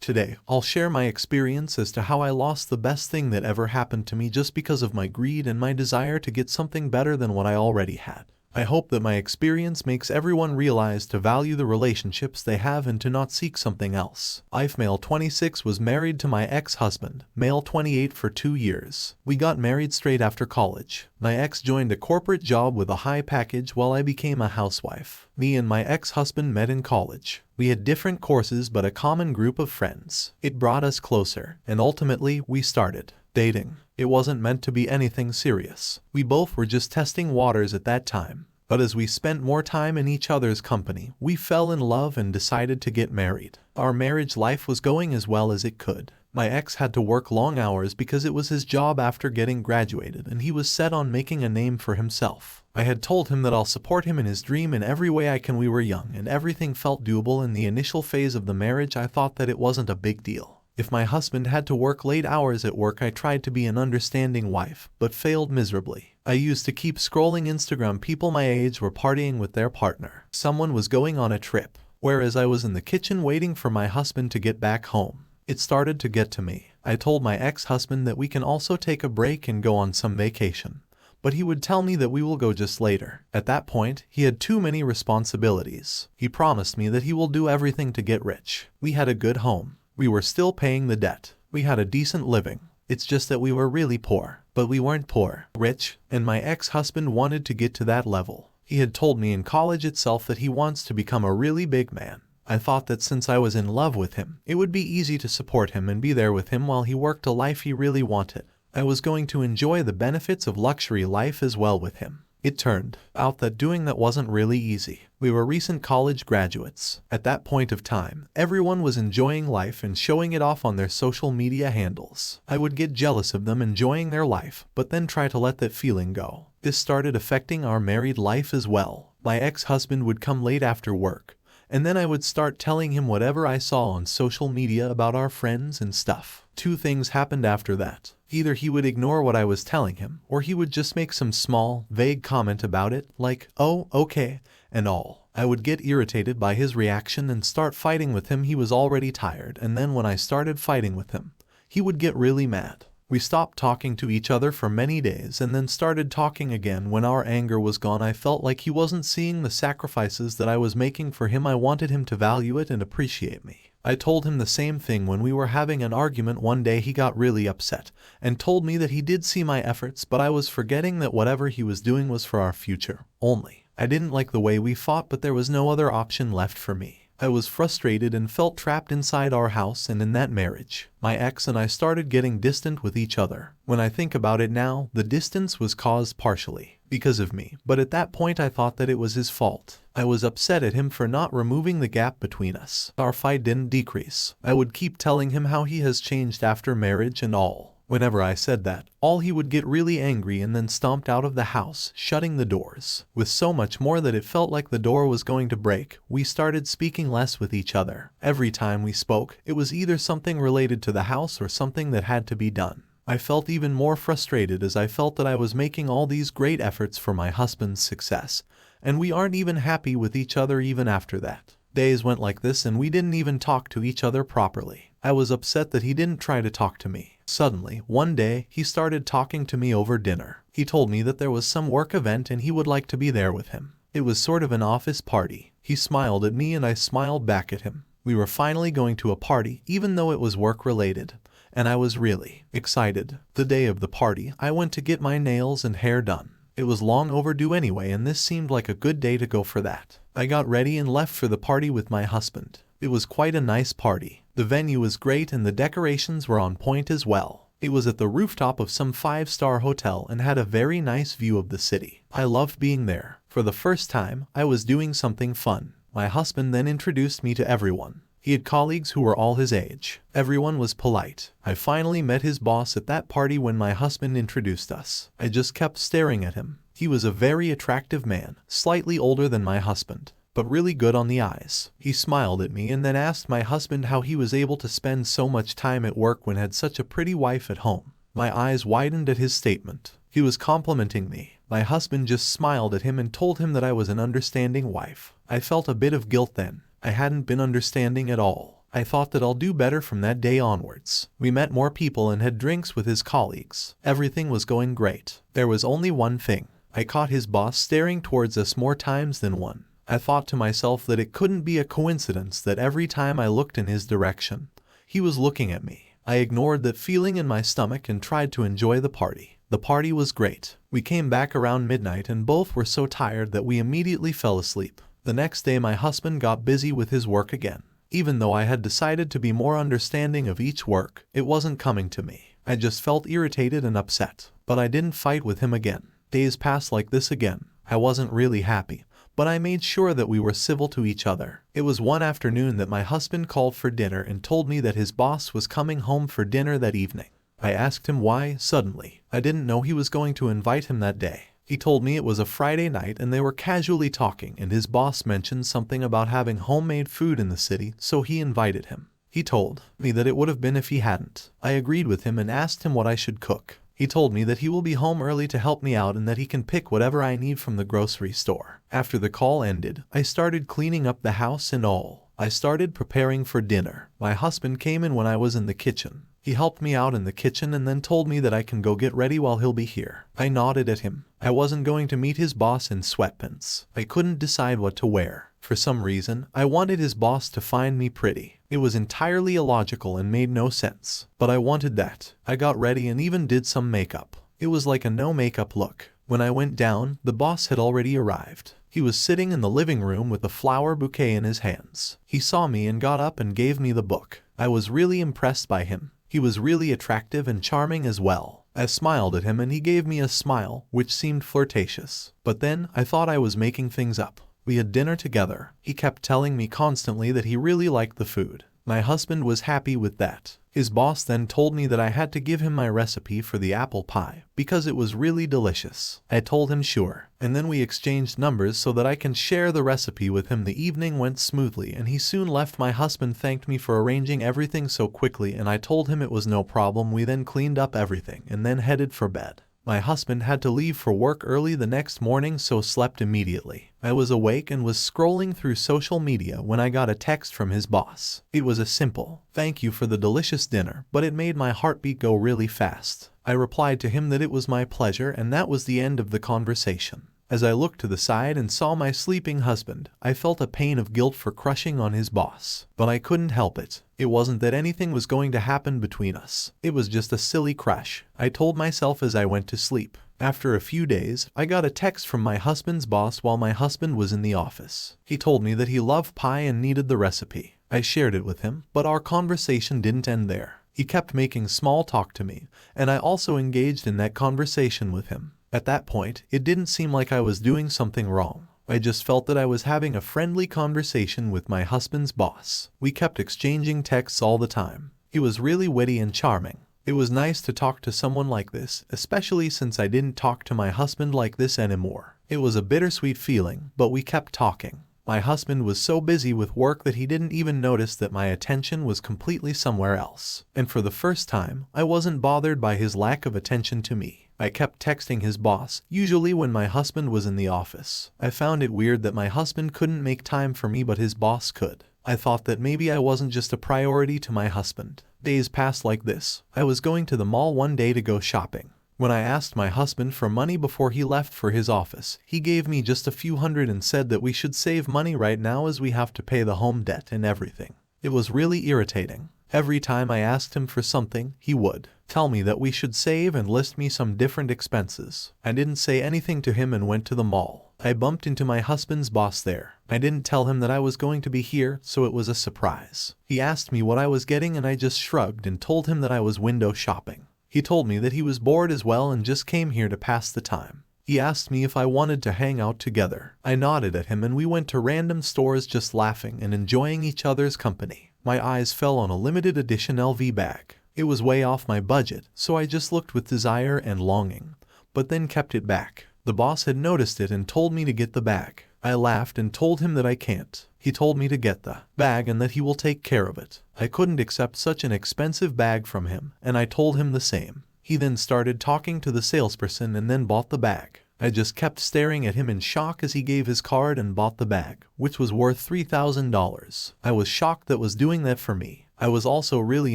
Today, I'll share my experience as to how I lost the best thing that ever happened to me just because of my greed and my desire to get something better than what I already had. I hope that my experience makes everyone realize to value the relationships they have and to not seek something else. Male 26 was married to my ex-husband, male 28 for 2 years. We got married straight after college. My ex joined a corporate job with a high package while I became a housewife. Me and my ex-husband met in college. We had different courses but a common group of friends. It brought us closer, and ultimately we started dating. It wasn't meant to be anything serious. We both were just testing waters at that time. But as we spent more time in each other's company, we fell in love and decided to get married. Our marriage life was going as well as it could. My ex had to work long hours because it was his job after getting graduated and he was set on making a name for himself. I had told him that I'll support him in his dream in every way I can. We were young and everything felt doable. In the initial phase of the marriage, I thought that it wasn't a big deal. If my husband had to work late hours at work, I tried to be an understanding wife, but failed miserably. I used to keep scrolling Instagram. People my age were partying with their partner. Someone was going on a trip, whereas I was in the kitchen waiting for my husband to get back home. It started to get to me. I told my ex-husband that we can also take a break and go on some vacation, but he would tell me that we will go just later. At that point, he had too many responsibilities. He promised me that he will do everything to get rich. We had a good home. We were still paying the debt. We had a decent living. It's just that we were really poor. But we weren't poor, rich, and my ex-husband wanted to get to that level. He had told me in college itself that he wants to become a really big man. I thought that since I was in love with him, it would be easy to support him and be there with him while he worked a life he really wanted. I was going to enjoy the benefits of luxury life as well with him. It turned out that doing that wasn't really easy. We were recent college graduates. At that point of time, everyone was enjoying life and showing it off on their social media handles. I would get jealous of them enjoying their life, but then try to let that feeling go. This started affecting our married life as well. My ex-husband would come late after work, and then I would start telling him whatever I saw on social media about our friends and stuff. 2 things happened after that. Either he would ignore what I was telling him, or he would just make some small, vague comment about it, like, "Oh, okay," and all. I would get irritated by his reaction and start fighting with him. He was already tired, and then when I started fighting with him, he would get really mad. We stopped talking to each other for many days and then started talking again. When our anger was gone, I felt like he wasn't seeing the sacrifices that I was making for him. I wanted him to value it and appreciate me. I told him the same thing when we were having an argument one day. He got really upset and told me that he did see my efforts, but I was forgetting that whatever he was doing was for our future only. I didn't like the way we fought, but there was no other option left for me. I was frustrated and felt trapped inside our house and in that marriage. My ex and I started getting distant with each other. When I think about it now, the distance was caused partially because of me, but at that point I thought that it was his fault. I was upset at him for not removing the gap between us. Our fight didn't decrease. I would keep telling him how he has changed after marriage and all. Whenever I said that, he would get really angry and then stomped out of the house, shutting the doors. With so much more that it felt like the door was going to break, we started speaking less with each other. Every time we spoke, it was either something related to the house or something that had to be done. I felt even more frustrated as I felt that I was making all these great efforts for my husband's success, and we aren't even happy with each other even after that. Days went like this and we didn't even talk to each other properly. I was upset that he didn't try to talk to me. Suddenly, one day, he started talking to me over dinner. He told me that there was some work event and he would like to be there with him. It was sort of an office party. He smiled at me and I smiled back at him. We were finally going to a party, even though it was work-related, and I was really excited. The day of the party, I went to get my nails and hair done. It was long overdue anyway, and this seemed like a good day to go for that. I got ready and left for the party with my husband. It was quite a nice party. The venue was great and the decorations were on point as well. It was at the rooftop of some 5-star hotel and had a very nice view of the city. I loved being there. For the first time, I was doing something fun. My husband then introduced me to everyone. He had colleagues who were all his age. Everyone was polite. I finally met his boss at that party when my husband introduced us. I just kept staring at him. He was a very attractive man, slightly older than my husband, but really good on the eyes. He smiled at me and then asked my husband how he was able to spend so much time at work when had such a pretty wife at home. My eyes widened at his statement. He was complimenting me. My husband just smiled at him and told him that I was an understanding wife. I felt a bit of guilt then. I hadn't been understanding at all. I thought that I'll do better from that day onwards. We met more people and had drinks with his colleagues. Everything was going great. There was only one thing. I caught his boss staring towards us more times than one. I thought to myself that it couldn't be a coincidence that every time I looked in his direction, he was looking at me. I ignored that feeling in my stomach and tried to enjoy the party. The party was great. We came back around midnight and both were so tired that we immediately fell asleep. The next day my husband got busy with his work again. Even though I had decided to be more understanding of each work, it wasn't coming to me. I just felt irritated and upset. But I didn't fight with him again. Days passed like this again. I wasn't really happy, but I made sure that we were civil to each other. It was one afternoon that my husband called for dinner and told me that his boss was coming home for dinner that evening. I asked him why, suddenly. I didn't know he was going to invite him that day. He told me it was a Friday night and they were casually talking and his boss mentioned something about having homemade food in the city, so he invited him. He told me that it would have been if he hadn't. I agreed with him and asked him what I should cook. He told me that he will be home early to help me out and that he can pick whatever I need from the grocery store. After the call ended, I started cleaning up the house and all. I started preparing for dinner. My husband came in when I was in the kitchen. He helped me out in the kitchen and then told me that I can go get ready while he'll be here. I nodded at him. I wasn't going to meet his boss in sweatpants. I couldn't decide what to wear. For some reason, I wanted his boss to find me pretty. It was entirely illogical and made no sense. But I wanted that. I got ready and even did some makeup. It was like a no makeup look. When I went down, the boss had already arrived. He was sitting in the living room with a flower bouquet in his hands. He saw me and got up and gave me the book. I was really impressed by him. He was really attractive and charming as well. I smiled at him and he gave me a smile, which seemed flirtatious. But then, I thought I was making things up. We had dinner together. He kept telling me constantly that he really liked the food. My husband was happy with that. His boss then told me that I had to give him my recipe for the apple pie, because it was really delicious. I told him sure, and then we exchanged numbers so that I can share the recipe with him. The evening went smoothly and he soon left. My husband thanked me for arranging everything so quickly and I told him it was no problem. We then cleaned up everything and then headed for bed. My husband had to leave for work early the next morning, so slept immediately. I was awake and was scrolling through social media when I got a text from his boss. It was a simple, "Thank you for the delicious dinner," but it made my heartbeat go really fast. I replied to him that it was my pleasure and that was the end of the conversation. As I looked to the side and saw my sleeping husband, I felt a pain of guilt for crushing on his boss. But I couldn't help it. It wasn't that anything was going to happen between us. It was just a silly crush, I told myself as I went to sleep. After a few days, I got a text from my husband's boss while my husband was in the office. He told me that he loved pie and needed the recipe. I shared it with him, but our conversation didn't end there. He kept making small talk to me, and I also engaged in that conversation with him. At that point, it didn't seem like I was doing something wrong. I just felt that I was having a friendly conversation with my husband's boss. We kept exchanging texts all the time. He was really witty and charming. It was nice to talk to someone like this, especially since I didn't talk to my husband like this anymore. It was a bittersweet feeling, but we kept talking. My husband was so busy with work that he didn't even notice that my attention was completely somewhere else. And for the first time, I wasn't bothered by his lack of attention to me. I kept texting his boss, usually when my husband was in the office. I found it weird that my husband couldn't make time for me but his boss could. I thought that maybe I wasn't just a priority to my husband. Days passed like this. I was going to the mall one day to go shopping. When I asked my husband for money before he left for his office, he gave me just a few hundred and said that we should save money right now as we have to pay the home debt and everything. It was really irritating. Every time I asked him for something, he would tell me that we should save and list me some different expenses. I didn't say anything to him and went to the mall. I bumped into my husband's boss there. I didn't tell him that I was going to be here, so it was a surprise. He asked me what I was getting and I just shrugged and told him that I was window shopping. He told me that he was bored as well and just came here to pass the time. He asked me if I wanted to hang out together. I nodded at him and we went to random stores just laughing and enjoying each other's company. My eyes fell on a limited edition LV bag. It was way off my budget, so I just looked with desire and longing, but then kept it back. The boss had noticed it and told me to get the bag. I laughed and told him that I can't. He told me to get the bag and that he will take care of it. I couldn't accept such an expensive bag from him, and I told him the same. He then started talking to the salesperson and then bought the bag. I just kept staring at him in shock as he gave his card and bought the bag, which was worth $3,000. I was shocked that was doing that for me. I was also really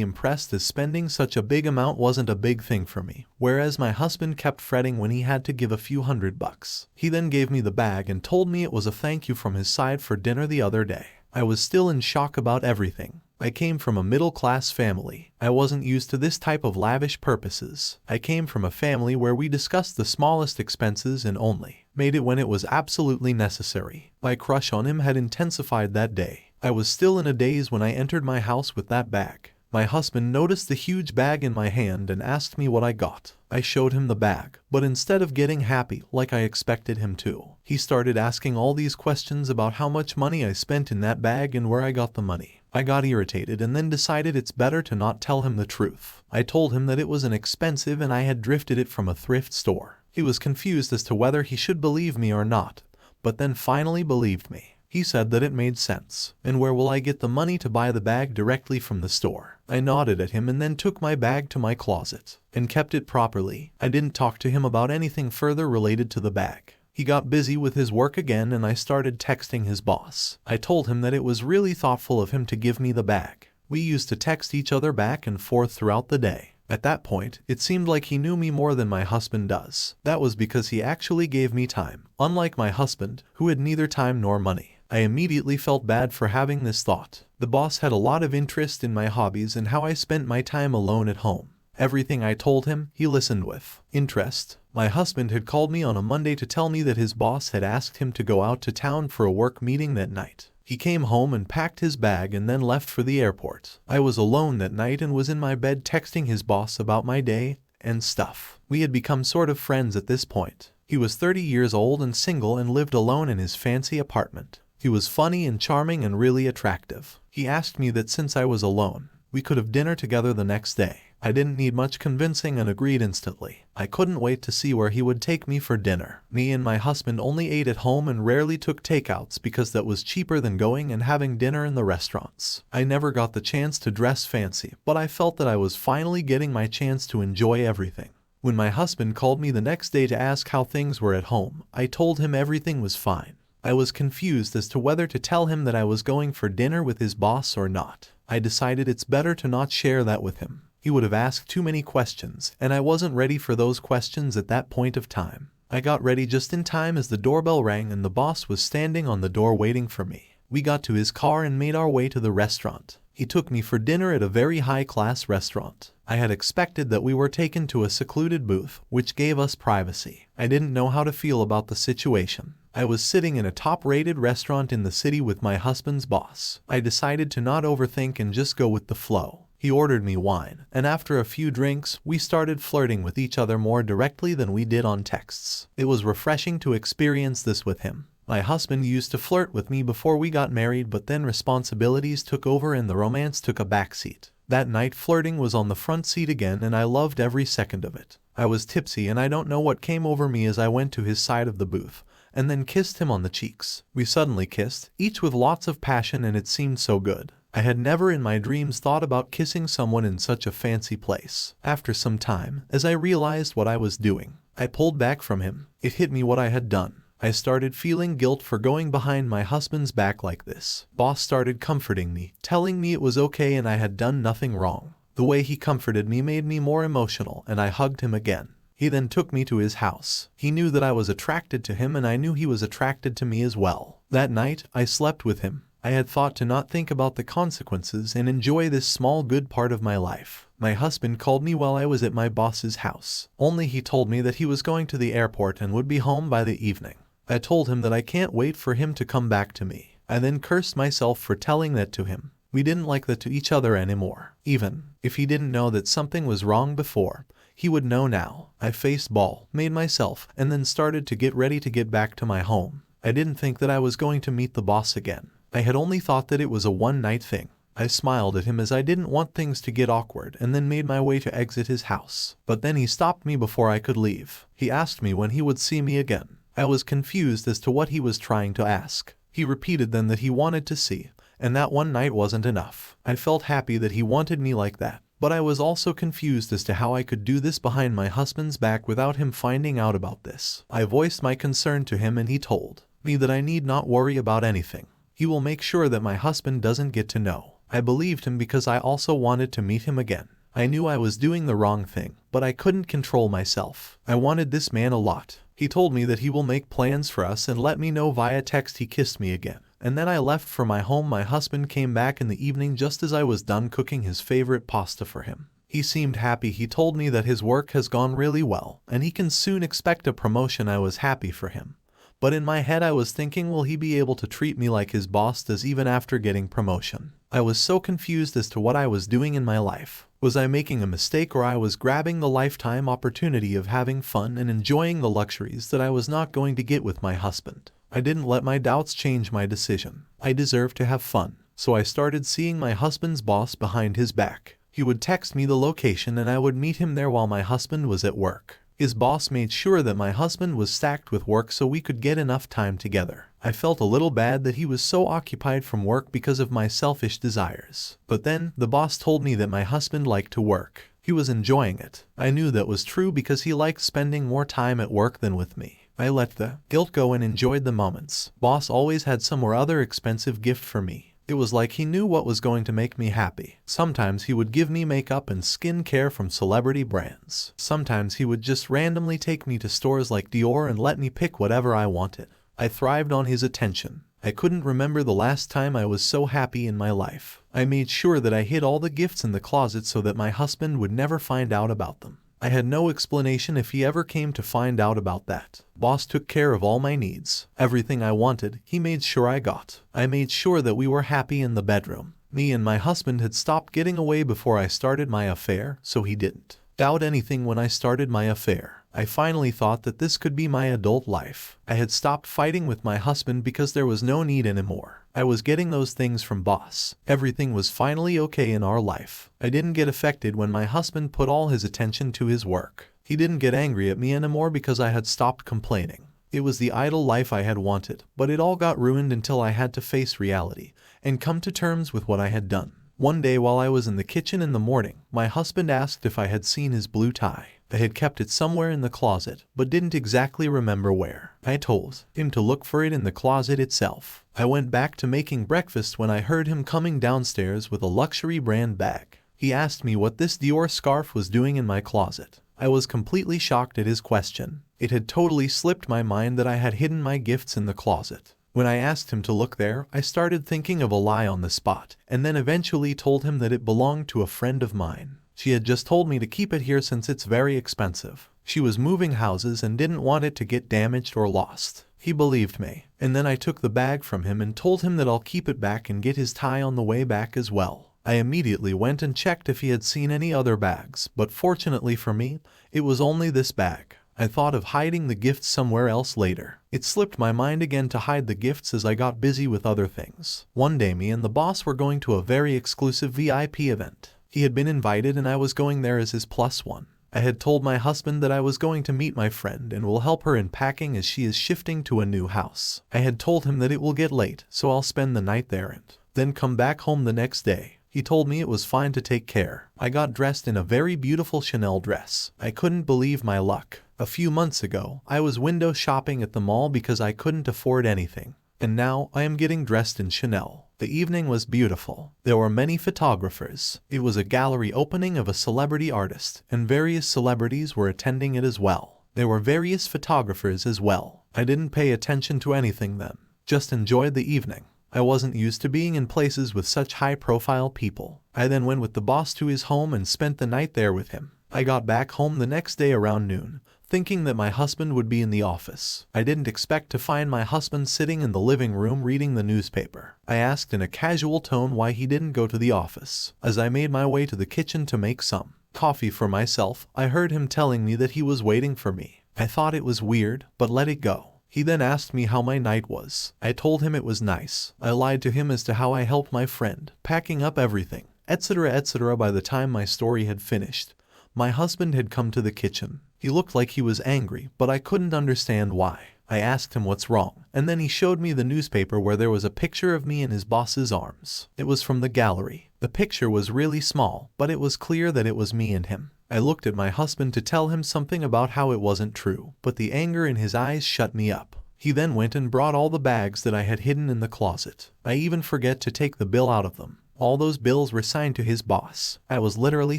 impressed as spending such a big amount wasn't a big thing for me, whereas my husband kept fretting when he had to give a few $100. He then gave me the bag and told me it was a thank you from his side for dinner the other day. I was still in shock about everything. I came from a middle-class family. I wasn't used to this type of lavish purposes. I came from a family where we discussed the smallest expenses and only made it when it was absolutely necessary. My crush on him had intensified that day. I was still in a daze when I entered my house with that bag. My husband noticed the huge bag in my hand and asked me what I got. I showed him the bag, but instead of getting happy like I expected him to, he started asking all these questions about how much money I spent in that bag and where I got the money. I got irritated and then decided it's better to not tell him the truth. I told him that it was inexpensive and I had drifted it from a thrift store. He was confused as to whether he should believe me or not, but then finally believed me. He said that it made sense. And where will I get the money to buy the bag directly from the store? I nodded at him and then took my bag to my closet and kept it properly. I didn't talk to him about anything further related to the bag. He got busy with his work again and I started texting his boss. I told him that it was really thoughtful of him to give me the bag. We used to text each other back and forth throughout the day. At that point, it seemed like he knew me more than my husband does. That was because he actually gave me time, unlike my husband, who had neither time nor money. I immediately felt bad for having this thought. The boss had a lot of interest in my hobbies and how I spent my time alone at home. Everything I told him, he listened with interest. My husband had called me on a Monday to tell me that his boss had asked him to go out to town for a work meeting that night. He came home and packed his bag and then left for the airport. I was alone that night and was in my bed texting his boss about my day and stuff. We had become sort of friends at this point. He was 30 years old and single and lived alone in his fancy apartment. He was funny and charming and really attractive. He asked me that since I was alone, we could have dinner together the next day. I didn't need much convincing and agreed instantly. I couldn't wait to see where he would take me for dinner. Me and my husband only ate at home and rarely took takeouts because that was cheaper than going and having dinner in the restaurants. I never got the chance to dress fancy, but I felt that I was finally getting my chance to enjoy everything. When my husband called me the next day to ask how things were at home, I told him everything was fine. I was confused as to whether to tell him that I was going for dinner with his boss or not. I decided it's better to not share that with him. He would have asked too many questions, and I wasn't ready for those questions at that point of time. I got ready just in time as the doorbell rang and the boss was standing on the door waiting for me. We got to his car and made our way to the restaurant. He took me for dinner at a very high-class restaurant. I had expected that we were taken to a secluded booth, which gave us privacy. I didn't know how to feel about the situation. I was sitting in a top-rated restaurant in the city with my husband's boss. I decided to not overthink and just go with the flow. He ordered me wine, and after a few drinks, we started flirting with each other more directly than we did on texts. It was refreshing to experience this with him. My husband used to flirt with me before we got married, but then responsibilities took over and the romance took a backseat. That night flirting was on the front seat again and I loved every second of it. I was tipsy and I don't know what came over me as I went to his side of the booth and then kissed him on the cheeks. We suddenly kissed, each with lots of passion, and it seemed so good. I had never in my dreams thought about kissing someone in such a fancy place. After some time, as I realized what I was doing, I pulled back from him. It hit me what I had done. I started feeling guilt for going behind my husband's back like this. Boss started comforting me, telling me it was okay and I had done nothing wrong. The way he comforted me made me more emotional and I hugged him again. He then took me to his house. He knew that I was attracted to him and I knew he was attracted to me as well. That night, I slept with him. I had thought to not think about the consequences and enjoy this small good part of my life. My husband called me while I was at my boss's house. Only he told me that he was going to the airport and would be home by the evening. I told him that I can't wait for him to come back to me. I then cursed myself for telling that to him. We didn't like that to each other anymore. Even if he didn't know that something was wrong before, he would know now. I faced ball, made myself, and then started to get ready to get back to my home. I didn't think that I was going to meet the boss again. I had only thought that it was a one-night thing. I smiled at him as I didn't want things to get awkward and then made my way to exit his house. But then he stopped me before I could leave. He asked me when he would see me again. I was confused as to what he was trying to ask. He repeated then that he wanted to see, and that one night wasn't enough. I felt happy that he wanted me like that. But I was also confused as to how I could do this behind my husband's back without him finding out about this. I voiced my concern to him and he told me that I need not worry about anything. He will make sure that my husband doesn't get to know. I believed him because I also wanted to meet him again. I knew I was doing the wrong thing, but I couldn't control myself. I wanted this man a lot. He told me that he will make plans for us and let me know via text. He kissed me again. And then I left for my home. My husband came back in the evening just as I was done cooking his favorite pasta for him. He seemed happy. He told me that his work has gone really well, and he can soon expect a promotion. I was happy for him. But in my head I was thinking, will he be able to treat me like his boss does even after getting promotion? I was so confused as to what I was doing in my life. Was I making a mistake, or I was grabbing the lifetime opportunity of having fun and enjoying the luxuries that I was not going to get with my husband? I didn't let my doubts change my decision. I deserved to have fun. So I started seeing my husband's boss behind his back. He would text me the location and I would meet him there while my husband was at work. His boss made sure that my husband was stacked with work so we could get enough time together. I felt a little bad that he was so occupied from work because of my selfish desires. But then, the boss told me that my husband liked to work. He was enjoying it. I knew that was true because he liked spending more time at work than with me. I let the guilt go and enjoyed the moments. Boss always had some or other expensive gift for me. It was like he knew what was going to make me happy. Sometimes he would give me makeup and skin care from celebrity brands. Sometimes he would just randomly take me to stores like Dior and let me pick whatever I wanted. I thrived on his attention. I couldn't remember the last time I was so happy in my life. I made sure that I hid all the gifts in the closet so that my husband would never find out about them. I had no explanation if he ever came to find out about that. Boss took care of all my needs. Everything I wanted, he made sure I got. I made sure that we were happy in the bedroom. Me and my husband had stopped getting away before I started my affair, so he didn't doubt anything when I started my affair. I finally thought that this could be my adult life. I had stopped fighting with my husband because there was no need anymore. I was getting those things from boss. Everything was finally okay in our life. I didn't get affected when my husband put all his attention to his work. He didn't get angry at me anymore because I had stopped complaining. It was the idle life I had wanted, but it all got ruined until I had to face reality and come to terms with what I had done. One day while I was in the kitchen in the morning, my husband asked if I had seen his blue tie. I had kept it somewhere in the closet, but didn't exactly remember where. I told him to look for it in the closet itself. I went back to making breakfast when I heard him coming downstairs with a luxury brand bag. He asked me what this Dior scarf was doing in my closet. I was completely shocked at his question. It had totally slipped my mind that I had hidden my gifts in the closet. When I asked him to look there, I started thinking of a lie on the spot, and then eventually told him that it belonged to a friend of mine. She had just told me to keep it here since it's very expensive. She was moving houses and didn't want it to get damaged or lost. He believed me, and then I took the bag from him and told him that I'll keep it back and get his tie on the way back as well. I immediately went and checked if he had seen any other bags, but fortunately for me, it was only this bag. I thought of hiding the gifts somewhere else later. It slipped my mind again to hide the gifts as I got busy with other things. One day me and the boss were going to a very exclusive VIP event. He had been invited and I was going there as his +1. I had told my husband that I was going to meet my friend and will help her in packing as she is shifting to a new house. I had told him that it will get late, so I'll spend the night there and then come back home the next day. He told me it was fine to take care. I got dressed in a very beautiful Chanel dress. I couldn't believe my luck. A few months ago, I was window shopping at the mall because I couldn't afford anything. And now, I am getting dressed in Chanel. The evening was beautiful. There were many photographers. It was a gallery opening of a celebrity artist, and various celebrities were attending it as well. There were various photographers as well. I didn't pay attention to anything then. Just enjoyed the evening. I wasn't used to being in places with such high-profile people. I then went with the boss to his home and spent the night there with him. I got back home the next day around noon, thinking that my husband would be in the office. I didn't expect to find my husband sitting in the living room reading the newspaper. I asked in a casual tone why he didn't go to the office. As I made my way to the kitchen to make some coffee for myself, I heard him telling me that he was waiting for me. I thought it was weird, but let it go. He then asked me how my night was. I told him it was nice. I lied to him as to how I helped my friend, packing up everything, etc. etc. By the time my story had finished, my husband had come to the kitchen. He looked like he was angry, but I couldn't understand why. I asked him what's wrong, and then he showed me the newspaper where there was a picture of me in his boss's arms. It was from the gallery. The The picture was really small, but it was clear that it was me and him. I looked at my husband to tell him something about how it wasn't true, but the anger in his eyes shut me up. He then went and brought all the bags that I had hidden in the closet. I even forget to take the bill out of them. All those bills were signed to his boss. I was literally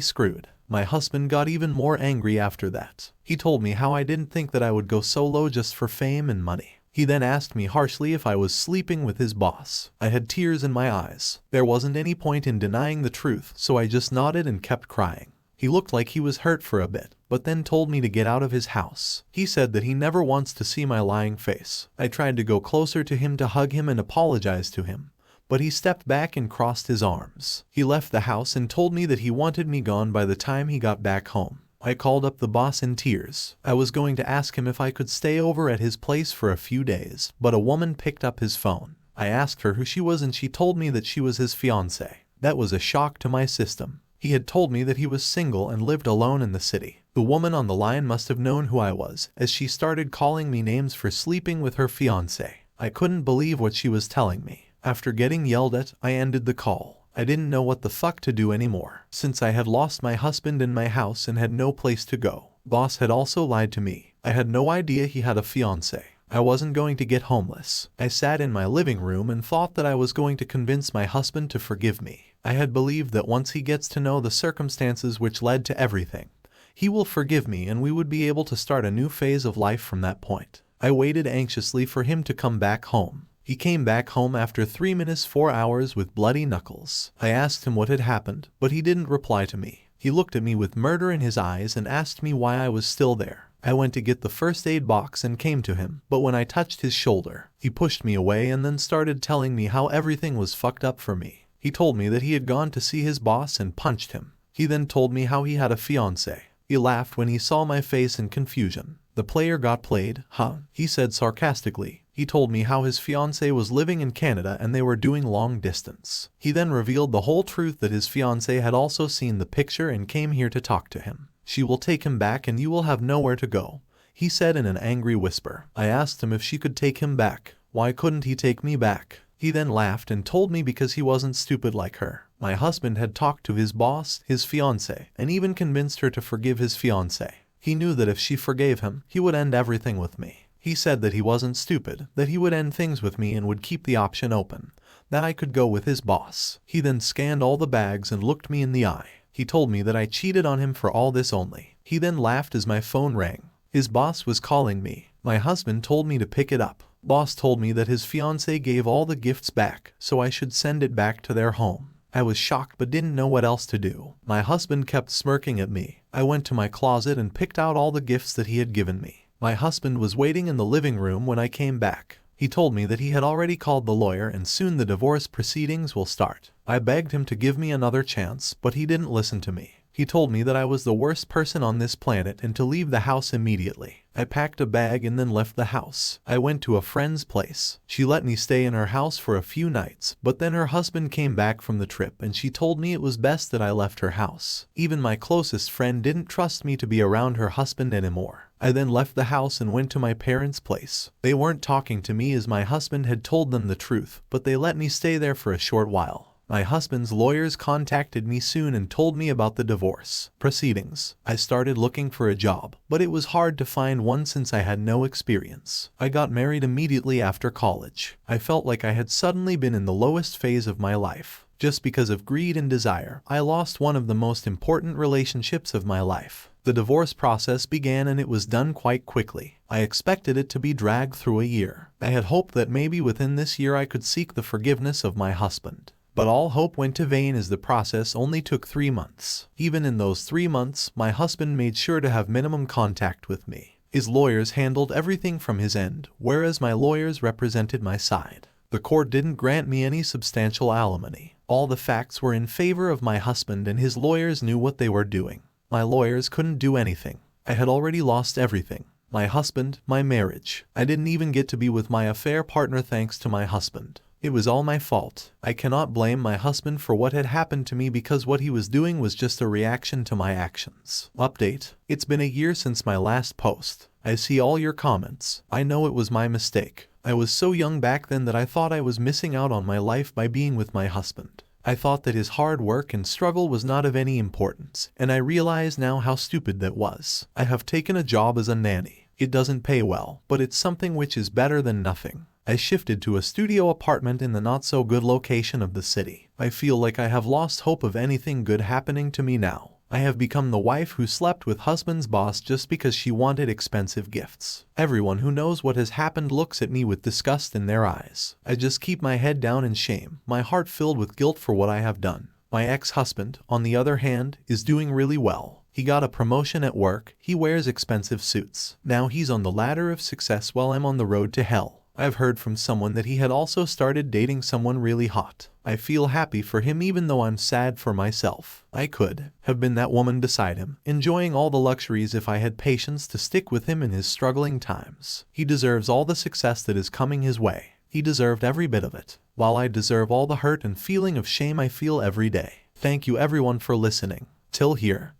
screwed. My husband got even more angry after that. He told me how I didn't think that I would go so low just for fame and money. He then asked me harshly if I was sleeping with his boss. I had tears in my eyes. There wasn't any point in denying the truth, so I just nodded and kept crying. He looked like he was hurt for a bit, but then told me to get out of his house. He said that he never wants to see my lying face. I tried to go closer to him to hug him and apologize to him, but he stepped back and crossed his arms. He left the house and told me that he wanted me gone by the time he got back home. I called up the boss in tears. I was going to ask him if I could stay over at his place for a few days, but a woman picked up his phone. I asked her who she was and she told me that she was his fiancée. That was a shock to my system. He had told me that he was single and lived alone in the city. The woman on the line must have known who I was, as she started calling me names for sleeping with her fiancé. I couldn't believe what she was telling me. After getting yelled at, I ended the call. I didn't know what the fuck to do anymore, since I had lost my husband in my house and had no place to go. Boss had also lied to me. I had no idea he had a fiancé. I wasn't going to get homeless. I sat in my living room and thought that I was going to convince my husband to forgive me. I had believed that once he gets to know the circumstances which led to everything, he will forgive me and we would be able to start a new phase of life from that point. I waited anxiously for him to come back home. He came back home after 3 minutes 4 hours with bloody knuckles. I asked him what had happened, but he didn't reply to me. He looked at me with murder in his eyes and asked me why I was still there. I went to get the first aid box and came to him, but when I touched his shoulder, he pushed me away and then started telling me how everything was fucked up for me. He told me that he had gone to see his boss and punched him. He then told me how he had a fiancé. He laughed when he saw my face in confusion. The player got played, huh? He said sarcastically. He told me how his fiancée was living in Canada and they were doing long distance. He then revealed the whole truth that his fiancée had also seen the picture and came here to talk to him. She will take him back and you will have nowhere to go, he said in an angry whisper. I asked him if she could take him back. Why couldn't he take me back? He then laughed and told me because he wasn't stupid like her. My husband had talked to his boss, his fiancée, and even convinced her to forgive his fiancée. He knew that if she forgave him, he would end everything with me. He said that he wasn't stupid, that he would end things with me and would keep the option open, that I could go with his boss. He then scanned all the bags and looked me in the eye. He told me that I cheated on him for all this only. He then laughed as my phone rang. His boss was calling me. My husband told me to pick it up. Boss told me that his fiancée gave all the gifts back, so I should send it back to their home. I was shocked but didn't know what else to do. My husband kept smirking at me. I went to my closet and picked out all the gifts that he had given me. My husband was waiting in the living room when I came back. He told me that he had already called the lawyer and soon the divorce proceedings will start. I begged him to give me another chance, but he didn't listen to me. He told me that I was the worst person on this planet and to leave the house immediately. I packed a bag and then left the house. I went to a friend's place. She let me stay in her house for a few nights, but then her husband came back from the trip and she told me it was best that I left her house. Even my closest friend didn't trust me to be around her husband anymore. I then left the house and went to my parents' place. They weren't talking to me as my husband had told them the truth, but they let me stay there for a short while. My husband's lawyers contacted me soon and told me about the divorce proceedings. I started looking for a job, but it was hard to find one since I had no experience. I got married immediately after college. I felt like I had suddenly been in the lowest phase of my life. Just because of greed and desire, I lost one of the most important relationships of my life. The divorce process began and it was done quite quickly. I expected it to be dragged through a year. I had hoped that maybe within this year I could seek the forgiveness of my husband. But all hope went to vain as the process only took 3 months. Even in those 3 months, my husband made sure to have minimum contact with me. His lawyers handled everything from his end, whereas my lawyers represented my side. The court didn't grant me any substantial alimony. All the facts were in favor of my husband and his lawyers knew what they were doing. My lawyers couldn't do anything. I had already lost everything. My husband, my marriage. I didn't even get to be with my affair partner thanks to my husband. It was all my fault. I cannot blame my husband for what had happened to me because what he was doing was just a reaction to my actions. Update: it's been a year since my last post. I see all your comments. I know it was my mistake. I was so young back then that I thought I was missing out on my life by being with my husband. I thought that his hard work and struggle was not of any importance, and I realize now how stupid that was. I have taken a job as a nanny. It doesn't pay well, but it's something which is better than nothing. I shifted to a studio apartment in the not-so-good location of the city. I feel like I have lost hope of anything good happening to me now. I have become the wife who slept with husband's boss just because she wanted expensive gifts. Everyone who knows what has happened looks at me with disgust in their eyes. I just keep my head down in shame, my heart filled with guilt for what I have done. My ex-husband, on the other hand, is doing really well. He got a promotion at work, he wears expensive suits. Now he's on the ladder of success while I'm on the road to hell. I've heard from someone that he had also started dating someone really hot. I feel happy for him even though I'm sad for myself. I could have been that woman beside him, enjoying all the luxuries if I had patience to stick with him in his struggling times. He deserves all the success that is coming his way. He deserved every bit of it, while I deserve all the hurt and feeling of shame I feel every day. Thank you everyone for listening. Till here.